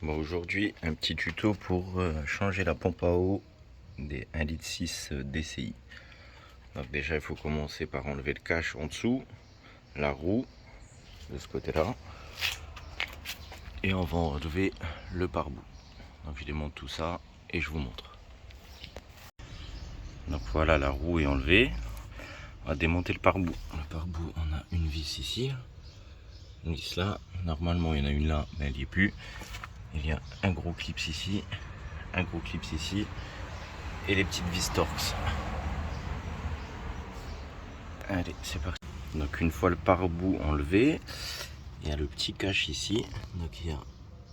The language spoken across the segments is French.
Bon, aujourd'hui, un petit tuto pour changer la pompe à eau des 1,6 litre DCI. Donc déjà, il faut commencer par enlever le cache en dessous, la roue de ce côté-là, et on va enlever le pare-bout. Donc je démonte tout ça et je vous montre. Donc voilà, la roue est enlevée. On va démonter le pare-bout. Le pare-bout, on a une vis ici, une vis là. Normalement, il y en a une là, mais elle n'y est plus. Il y a un gros clip ici, un gros clip ici, et les petites vis Torx. Allez, c'est parti. Donc une fois le pare-bout enlevé, il y a le petit cache ici. Donc il y a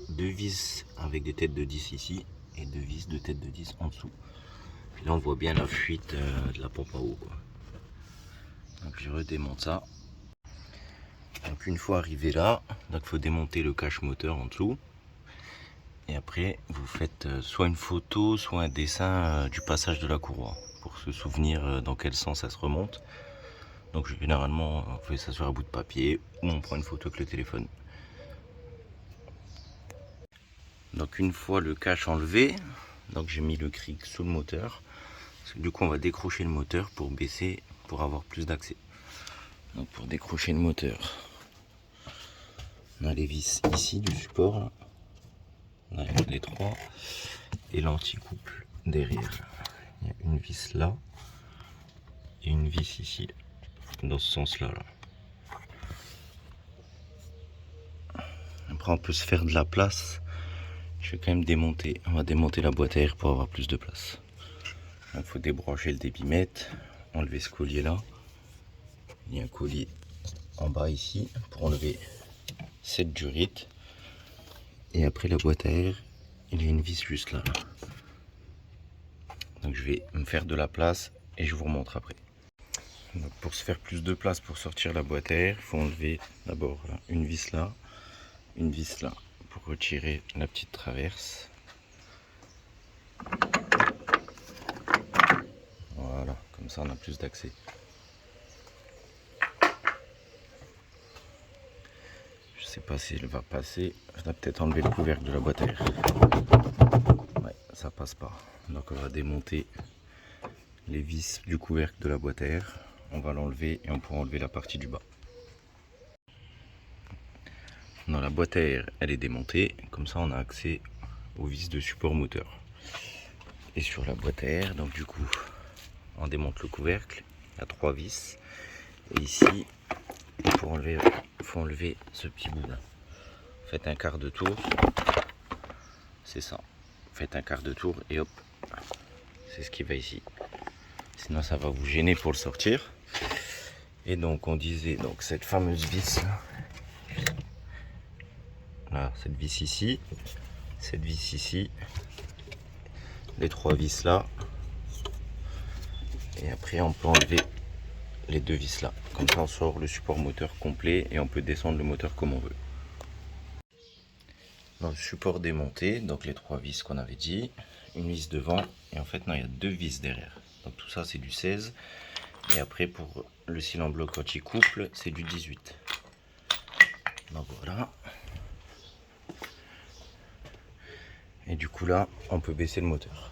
deux vis avec des têtes de 10 ici et deux vis de tête de 10 en dessous. Puis là on voit bien la fuite de la pompe à eau, quoi. Donc je redémonte ça. Donc une fois arrivé là, il faut démonter le cache moteur en dessous. Et après vous faites soit une photo, soit un dessin du passage de la courroie pour se souvenir dans quel sens ça se remonte. Donc généralement on fait ça sur un bout de papier ou on prend une photo avec le téléphone. Donc une fois le cache enlevé, donc j'ai mis le cric sous le moteur. Parce que du coup on va décrocher le moteur pour baisser, pour avoir plus d'accès. Donc pour décrocher le moteur, on a les vis ici du support, là. On a les trois et l'anti-couple derrière. Il y a une vis là et une vis ici, dans ce sens-là. Après on peut se faire de la place. Je vais quand même démonter. On va démonter la boîte à air pour avoir plus de place. Il faut débrancher le débitmètre, enlever ce collier là. Il y a un collier en bas ici pour enlever cette durite. Et après la boîte à air, il y a une vis juste là. Donc je vais me faire de la place et je vous remontre après. Donc pour se faire plus de place pour sortir la boîte à air, il faut enlever d'abord une vis là, une vis là pour retirer la petite traverse. Voilà, comme ça on a plus d'accès. Je sais pas si elle va passer. Je dois peut-être enlever le couvercle de la boîte à air. Ouais, ça passe pas. Donc on va démonter les vis du couvercle de la boîte à air. On va l'enlever et on pourra enlever la partie du bas. Dans la boîte à air, elle est démontée. Comme ça, on a accès aux vis de support moteur. Et sur la boîte à air, donc du coup, on démonte le couvercle. Il y a trois vis. Et ici, pour enlever, il faut enlever ce petit bout là. Faites un quart de tour. C'est ça. Faites un quart de tour et hop, c'est ce qui va ici. Sinon, ça va vous gêner pour le sortir. Et donc, on disait donc cette fameuse vis là. Voilà, cette vis ici, cette vis ici, les trois vis là, et après on peut enlever les deux vis là. Comme ça on sort le support moteur complet et on peut descendre le moteur comme on veut. Dans le support démonté, donc les trois vis qu'on avait dit, une vis devant, et en fait non, il y a deux vis derrière. Donc tout ça c'est du 16, et après pour le cylindre en bloc anti-couple, c'est du 18. Donc voilà. Et du coup là, on peut baisser le moteur.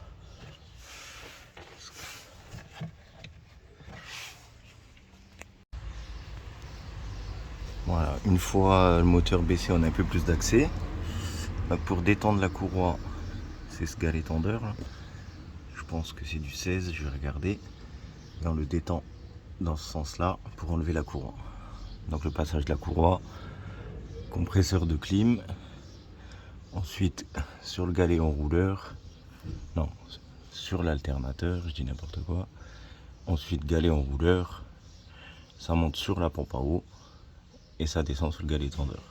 Voilà, une fois le moteur baissé, on a un peu plus d'accès. Pour détendre la courroie, c'est ce galet tendeur là. Je pense que c'est du 16, je vais regarder. Et on le détend dans ce sens là pour enlever la courroie. Donc le passage de la courroie, compresseur de clim. Ensuite sur le galet enrouleur, non, sur l'alternateur, je dis n'importe quoi. Ensuite galet enrouleur, ça monte sur la pompe à eau et ça descend sur le galet tendeur.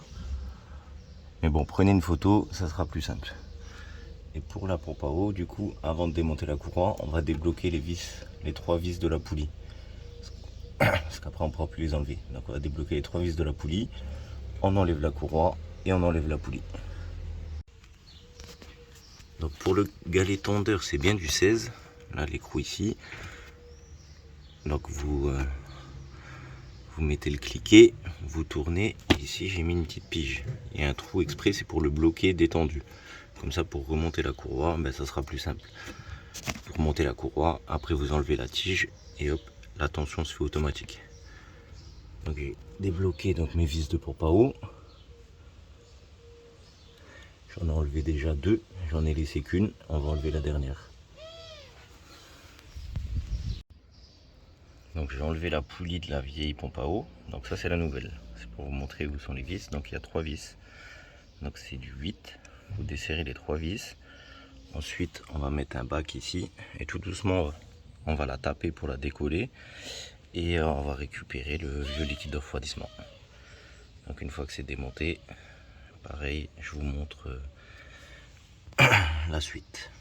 Mais bon, prenez une photo, ça sera plus simple. Et pour la pompe à eau, du coup, avant de démonter la courroie, on va débloquer les vis, les trois vis de la poulie. Parce qu'après on ne pourra plus les enlever. Donc on va débloquer les trois vis de la poulie, on enlève la courroie et on enlève la poulie. Donc pour le galet tendeur, c'est bien du 16. Là l'écrou ici. Donc vous vous mettez le cliquet, vous tournez, et ici j'ai mis une petite pige. Il y a un trou exprès, c'est pour le bloquer détendu. Comme ça, pour remonter la courroie, ben, ça sera plus simple. Pour monter la courroie, après vous enlevez la tige et hop, la tension se fait automatique. Donc j'ai débloqué donc mes vis de pompe à eau. J'en ai enlevé déjà 2, j'en ai laissé qu'une, on va enlever la dernière. Donc j'ai enlevé la poulie de la vieille pompe à eau, donc ça c'est la nouvelle. C'est pour vous montrer où sont les vis, donc il y a 3 vis. Donc c'est du 8, vous desserrez les 3 vis. Ensuite on va mettre un bac ici, et tout doucement on va la taper pour la décoller. Et on va récupérer le vieux liquide de refroidissement. Donc une fois que c'est démonté, pareil, je vous montre la suite.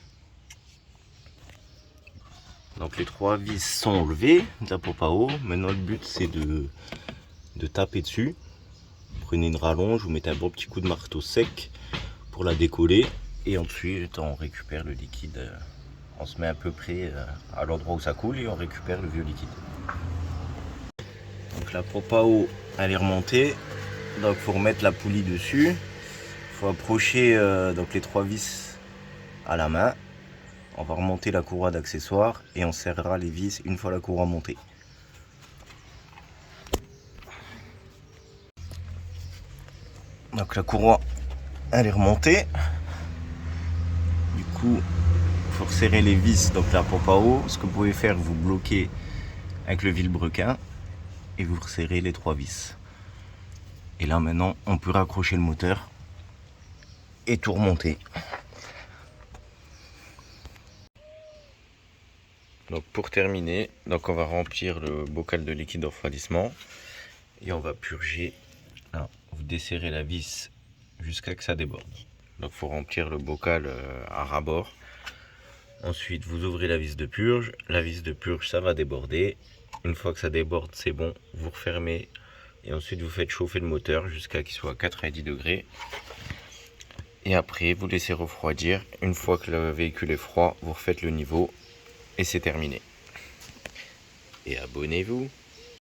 Donc les 3 vis sont enlevées de la pompe à eau. Maintenant le but c'est de taper dessus. Prenez une rallonge, vous mettez un bon petit coup de marteau sec pour la décoller. Et ensuite on récupère le liquide. On se met à peu près à l'endroit où ça coule et on récupère le vieux liquide. Donc la pompe à eau elle est remontée, donc il faut remettre la poulie dessus, il faut approcher donc les 3 vis à la main, on va remonter la courroie d'accessoires et on serrera les vis une fois la courroie montée. Donc la courroie elle est remontée, du coup il faut resserrer les vis, donc la pompe à eau, ce que vous pouvez faire, vous bloquez avec le vilebrequin et vous resserrez les 3 vis. Et là maintenant on peut raccrocher le moteur et tout remonter. Donc pour terminer, donc on va remplir le bocal de liquide de refroidissement et on va purger. Alors, vous desserrez la vis jusqu'à que ça déborde. Donc il faut remplir le bocal à ras-bord. Ensuite vous ouvrez la vis de purge. La vis de purge ça va déborder. Une fois que ça déborde c'est bon, vous refermez et ensuite vous faites chauffer le moteur jusqu'à qu'il soit à 90 degrés. Et après vous laissez refroidir. Une fois que le véhicule est froid, vous refaites le niveau et c'est terminé. Et abonnez-vous.